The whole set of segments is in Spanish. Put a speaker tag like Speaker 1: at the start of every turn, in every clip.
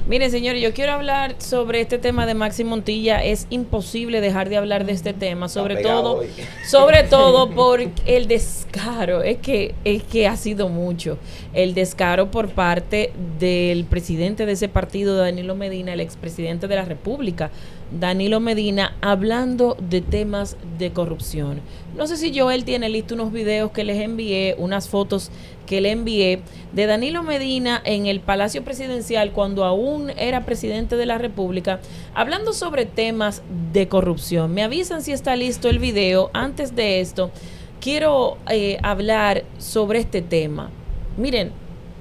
Speaker 1: Miren, señores, yo quiero hablar sobre este tema de Maxi Montilla. Es imposible dejar de hablar de este tema, sobre todo por el descaro. Es que ha sido mucho el descaro por parte del presidente de ese partido, Danilo Medina, el expresidente de la República, Danilo Medina, hablando de temas de corrupción. No sé si Joel tiene listo unos videos que les envié, unas fotos que le envié de Danilo Medina en el Palacio Presidencial cuando aún era presidente de la República, hablando sobre temas de corrupción. Me avisan si está listo el video. Antes de esto, quiero hablar sobre este tema. Miren,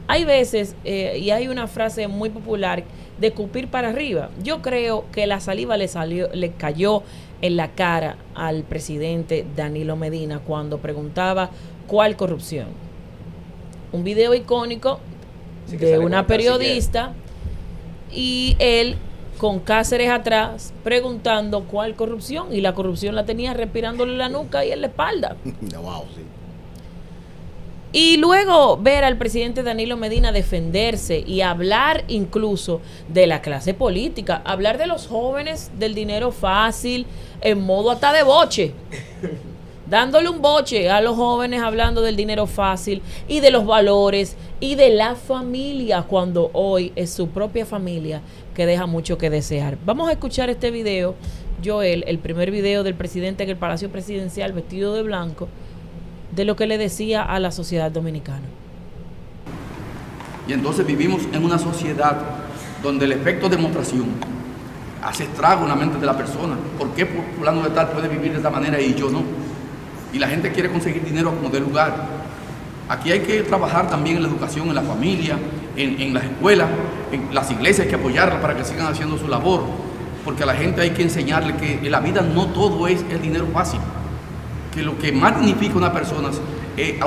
Speaker 1: hay veces, y hay una frase muy popular, de escupir para arriba. Yo creo que la saliva le cayó en la cara al presidente Danilo Medina cuando preguntaba ¿cuál corrupción? Un video icónico de una periodista y él con Cáceres atrás preguntando ¿cuál corrupción? Y la corrupción la tenía respirándole en la nuca y en la espalda.
Speaker 2: Wow, sí.
Speaker 1: Y luego ver al presidente Danilo Medina defenderse y hablar incluso de la clase política, hablar de los jóvenes, del dinero fácil, en modo hasta de boche, dándole un boche a los jóvenes hablando del dinero fácil y de los valores y de la familia, cuando hoy es su propia familia que deja mucho que desear. Vamos a escuchar este video, Joel, el primer video del presidente en el Palacio Presidencial vestido de blanco, de lo que le decía a la sociedad dominicana.
Speaker 3: Y entonces vivimos en una sociedad donde el efecto de demostración hace estrago en la mente de la persona. ¿Por qué fulano de tal puede vivir de esta manera y yo no? Y la gente quiere conseguir dinero como de lugar. Aquí hay que trabajar también en la educación, en la familia, en las escuelas, en las iglesias hay que apoyarlas para que sigan haciendo su labor, porque a la gente hay que enseñarle que en la vida no todo es el dinero fácil, que lo que más dignifica a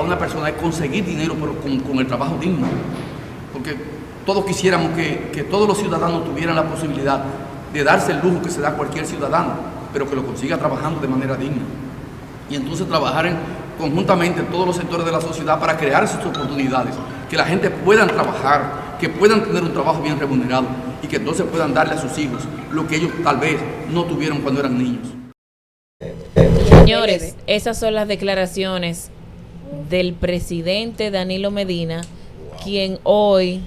Speaker 3: una persona es conseguir dinero, pero con el trabajo digno, porque todos quisiéramos que todos los ciudadanos tuvieran la posibilidad de darse el lujo que se da cualquier ciudadano, pero que lo consiga trabajando de manera digna. Y entonces trabajar conjuntamente en todos los sectores de la sociedad para crear esas oportunidades, que la gente puedan trabajar, que puedan tener un trabajo bien remunerado y que entonces puedan darle a sus hijos lo que ellos tal vez no tuvieron cuando eran niños.
Speaker 1: Señores, esas son las declaraciones del presidente Danilo Medina, quien hoy,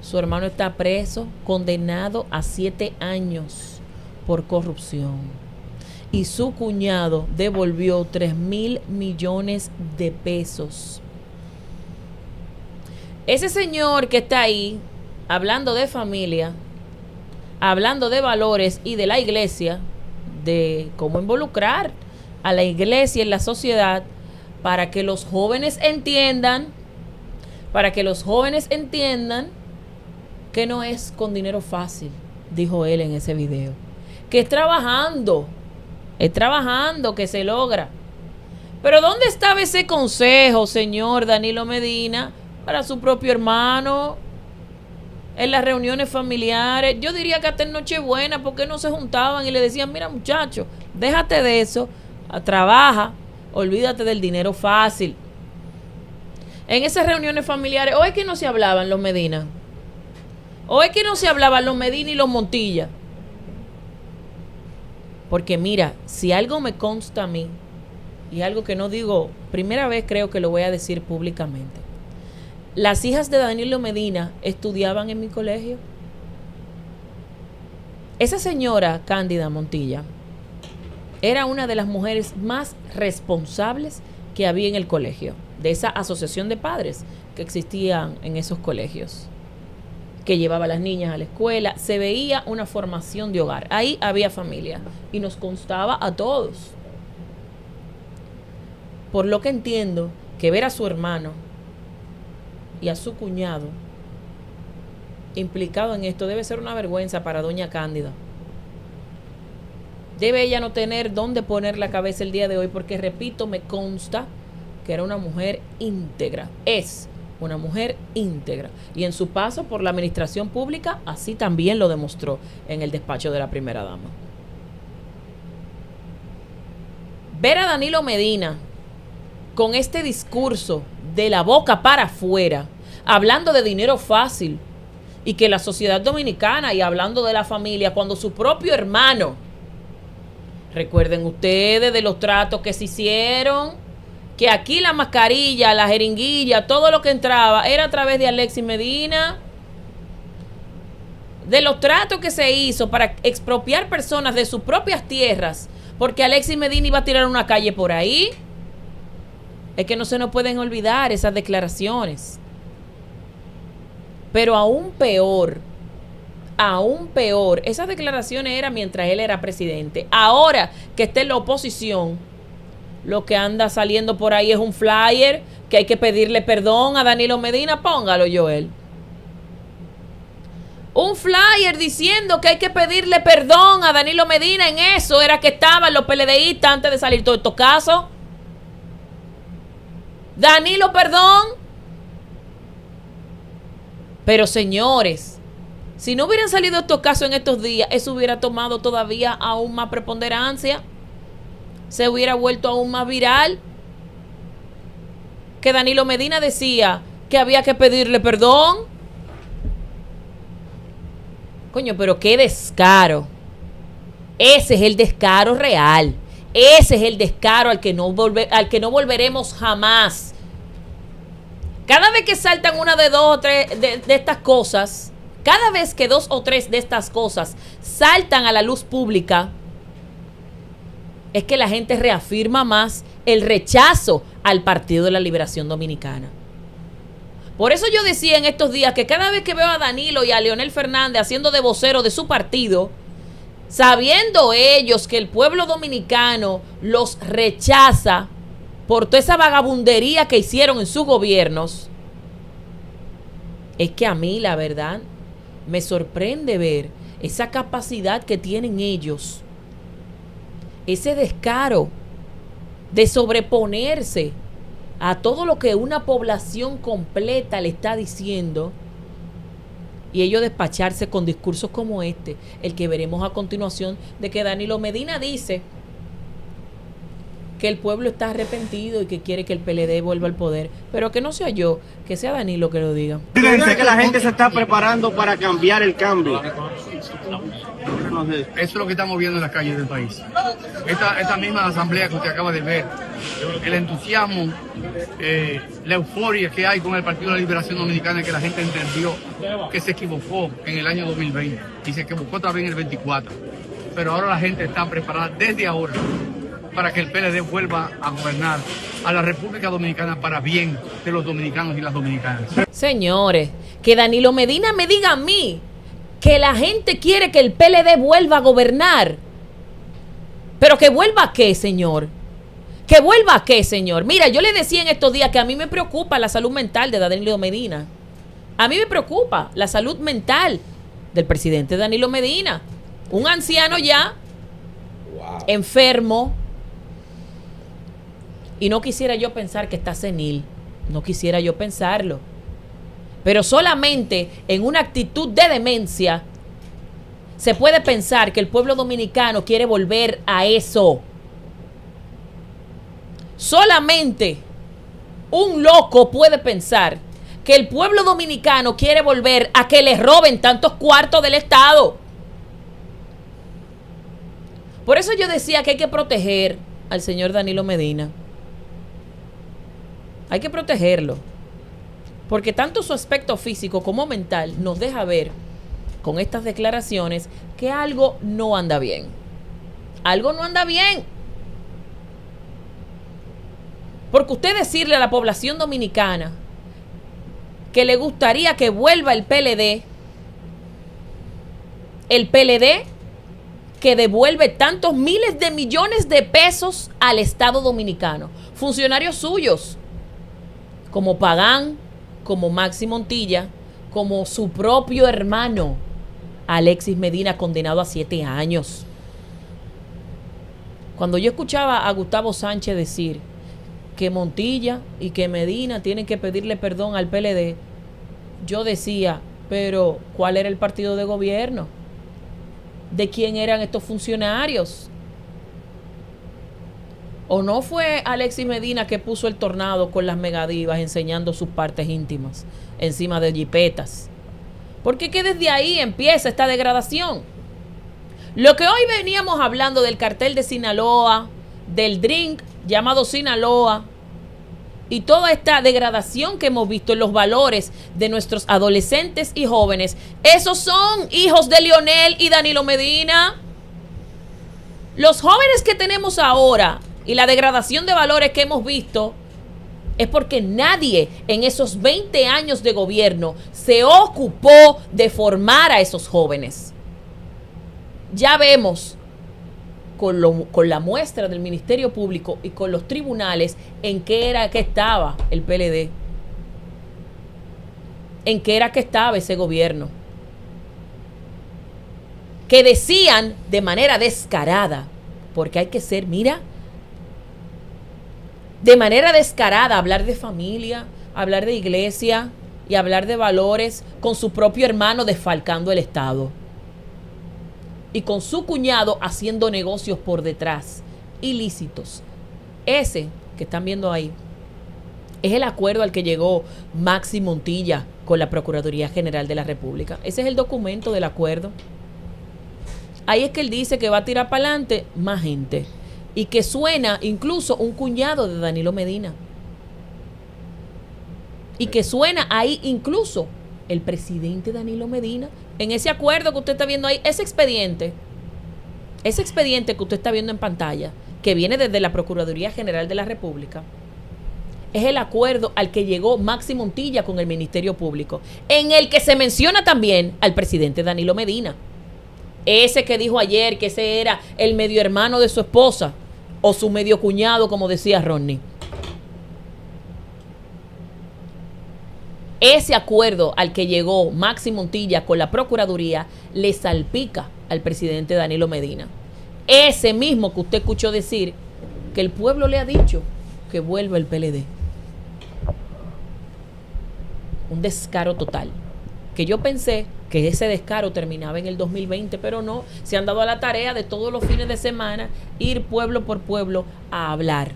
Speaker 1: su hermano está preso, condenado a 7 años por corrupción. Y su cuñado devolvió 3,000 millones de pesos. Ese señor que está ahí, hablando de familia, hablando de valores y de la iglesia, de cómo involucrar a la iglesia en la sociedad para que los jóvenes entiendan, que no es con dinero fácil, dijo él en ese video, que es trabajando que se logra. Pero ¿dónde estaba ese consejo, señor Danilo Medina, para su propio hermano? En las reuniones familiares, yo diría que hasta en Nochebuena, ¿por qué no se juntaban y le decían, mira muchacho, déjate de eso, trabaja, olvídate del dinero fácil? En esas reuniones familiares, ¿o es que no se hablaban los Medina? ¿O es que no se hablaban los Medina y los Montilla? Porque mira, si algo me consta a mí, y algo que no digo, primera vez creo que lo voy a decir públicamente, las hijas de Danilo Medina estudiaban en mi colegio. Esa señora Cándida Montilla era una de las mujeres más responsables que había en el colegio, de esa asociación de padres que existían en esos colegios, que llevaba a las niñas a la escuela. Se veía una formación de hogar, ahí había familia y nos constaba a todos. Por lo que entiendo que ver a su hermano y a su cuñado implicado en esto debe ser una vergüenza para doña Cándida. Debe ella no tener dónde poner la cabeza el día de hoy, porque repito, me consta que era una mujer íntegra, es una mujer íntegra, y en su paso por la administración pública así también lo demostró en el despacho de la primera dama. Ver a Danilo Medina con este discurso de la boca para afuera, hablando de dinero fácil, y que la sociedad dominicana, y hablando de la familia, cuando su propio hermano, recuerden ustedes de los tratos que se hicieron, que aquí la mascarilla, la jeringuilla, todo lo que entraba era a través de Alexis Medina, de los tratos que se hizo para expropiar personas de sus propias tierras, porque Alexis Medina iba a tirar una calle por ahí. Es que no se nos pueden olvidar esas declaraciones. Pero aún peor, esas declaraciones eran mientras él era presidente. Ahora que está en la oposición, lo que anda saliendo por ahí es un flyer que hay que pedirle perdón a Danilo Medina. Póngalo, Joel. Un flyer diciendo que hay que pedirle perdón a Danilo Medina. En eso era que estaban los PLDistas antes de salir todos estos casos. Danilo, perdón. Pero señores, si no hubieran salido estos casos en estos días, eso hubiera tomado todavía aún más preponderancia. Se hubiera vuelto aún más viral. Que Danilo Medina decía que había que pedirle perdón. Coño, pero qué descaro. Ese es el descaro real. Ese es el descaro al que no volveremos jamás. Cada vez que saltan una de dos o tres de estas cosas, cada vez que dos o tres de estas cosas saltan a la luz pública, es que la gente reafirma más el rechazo al Partido de la Liberación Dominicana. Por eso yo decía en estos días que cada vez que veo a Danilo y a Leonel Fernández haciendo de vocero de su partido, sabiendo ellos que el pueblo dominicano los rechaza por toda esa vagabundería que hicieron en sus gobiernos, es que a mí, la verdad, me sorprende ver esa capacidad que tienen ellos, ese descaro de sobreponerse a todo lo que una población completa le está diciendo, y ellos despacharse con discursos como este, el que veremos a continuación, de que Danilo Medina dice que el pueblo está arrepentido y que quiere que el PLD vuelva al poder, pero que no sea yo, que sea Danilo que lo diga.
Speaker 2: Fíjense que la gente se está preparando para cambiar el cambio.
Speaker 3: Eso es lo que estamos viendo en las calles del país. Esta misma asamblea que usted acaba de ver, el entusiasmo, la euforia que hay con el Partido de la Liberación Dominicana, que la gente entendió que se equivocó en el año 2020 y se equivocó también en el 24. Pero ahora la gente está preparada desde ahora para que el PLD vuelva a gobernar a la República Dominicana para bien de los dominicanos y las dominicanas.
Speaker 1: Señores, que Danilo Medina me diga a mí que la gente quiere que el PLD vuelva a gobernar. ¿Pero que vuelva a qué, señor? ¿Que vuelva a qué, señor? Mira, yo le decía en estos días que a mí me preocupa la salud mental de Danilo Medina. A mí me preocupa la salud mental del presidente Danilo Medina. Un anciano ya, enfermo. Y no quisiera yo pensar que está senil. No quisiera yo pensarlo. Pero solamente en una actitud de demencia se puede pensar que el pueblo dominicano quiere volver a eso. Solamente un loco puede pensar que el pueblo dominicano quiere volver a que le roben tantos cuartos del Estado. Por eso yo decía que hay que proteger al señor Danilo Medina. Hay que protegerlo. Porque tanto su aspecto físico como mental nos deja ver con estas declaraciones que algo no anda bien. Algo no anda bien. Porque usted decirle a la población dominicana que le gustaría que vuelva el PLD que devuelve tantos miles de millones de pesos al Estado dominicano, funcionarios suyos, como Pagán, como Maxi Montilla, como su propio hermano, Alexis Medina, condenado a 7 años. Cuando yo escuchaba a Gustavo Sánchez decir que Montilla y que Medina tienen que pedirle perdón al PLD, yo decía, pero ¿cuál era el partido de gobierno? ¿De quién eran estos funcionarios? ¿O no fue Alexis Medina que puso el tornado con las megadivas enseñando sus partes íntimas encima de jipetas? Porque que desde ahí empieza esta degradación. Lo que hoy veníamos hablando del cartel de Sinaloa, del drink llamado Sinaloa, y toda esta degradación que hemos visto en los valores de nuestros adolescentes y jóvenes, esos son hijos de Leonel y Danilo Medina. Los jóvenes que tenemos ahora y la degradación de valores que hemos visto es porque nadie en esos 20 años de gobierno se ocupó de formar a esos jóvenes. Ya vemos con la muestra del Ministerio Público y con los tribunales en qué era que estaba el PLD, en qué era que estaba ese gobierno, que decían de manera descarada, porque hay que ser, mira, de manera descarada hablar de familia, hablar de iglesia y hablar de valores con su propio hermano desfalcando el Estado. Y con su cuñado haciendo negocios por detrás, ilícitos. Ese que están viendo ahí es el acuerdo al que llegó Maxi Montilla con la Procuraduría General de la República. Ese es el documento del acuerdo. Ahí es que él dice que va a tirar para adelante más gente. Y que suena incluso un cuñado de Danilo Medina. Y que suena ahí incluso el presidente Danilo Medina. En ese acuerdo que usted está viendo ahí, ese expediente que usted está viendo en pantalla, que viene desde la Procuraduría General de la República, es el acuerdo al que llegó Maxi Montilla con el Ministerio Público, en el que se menciona también al presidente Danilo Medina. Ese que dijo ayer que ese era el medio hermano de su esposa, o su medio cuñado, como decía Ronnie. Ese acuerdo al que llegó Maxi Montilla con la Procuraduría le salpica al presidente Danilo Medina. Ese mismo que usted escuchó decir que el pueblo le ha dicho que vuelva el PLD. Un descaro total. Que yo pensé que ese descaro terminaba en el 2020, pero no. Se han dado a la tarea de todos los fines de semana ir pueblo por pueblo a hablar.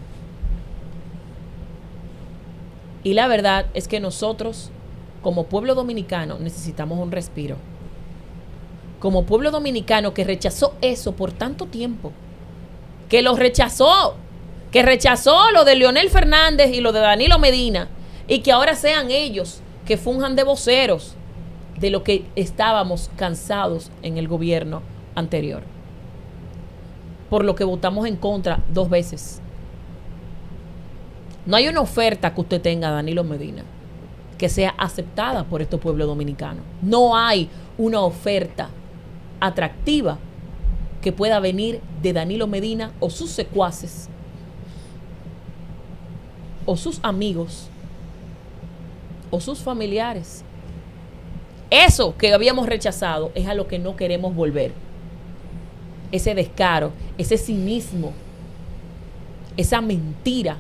Speaker 1: Y la verdad es que nosotros, como pueblo dominicano, necesitamos un respiro. Como pueblo dominicano que rechazó eso por tanto tiempo, que rechazó lo de Leonel Fernández y lo de Danilo Medina, y que ahora sean ellos que funjan de voceros de lo que estábamos cansados en el gobierno anterior. Por lo que votamos en contra 2 veces. No hay una oferta que usted tenga, Danilo Medina, que sea aceptada por este pueblo dominicano. No hay una oferta atractiva que pueda venir de Danilo Medina o sus secuaces o sus amigos o sus familiares. Eso que habíamos rechazado es a lo que no queremos volver. Ese descaro, ese cinismo, esa mentira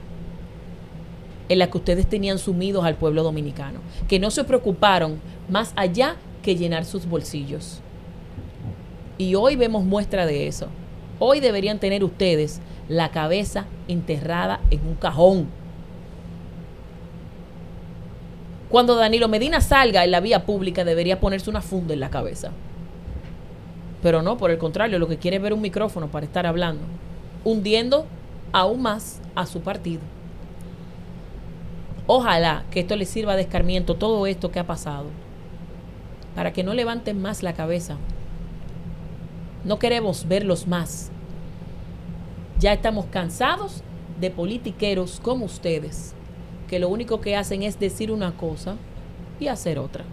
Speaker 1: en la que ustedes tenían sumidos al pueblo dominicano, que no se preocuparon más allá que llenar sus bolsillos. Y hoy vemos muestra de eso. Hoy deberían tener ustedes la cabeza enterrada en un cajón. Cuando Danilo Medina salga en la vía pública, debería ponerse una funda en la cabeza. Pero no, por el contrario, lo que quiere es ver un micrófono para estar hablando, hundiendo aún más a su partido. Ojalá que esto les sirva de escarmiento, todo esto que ha pasado, para que no levanten más la cabeza. No queremos verlos más. Ya estamos cansados de politiqueros como ustedes, que lo único que hacen es decir una cosa y hacer otra.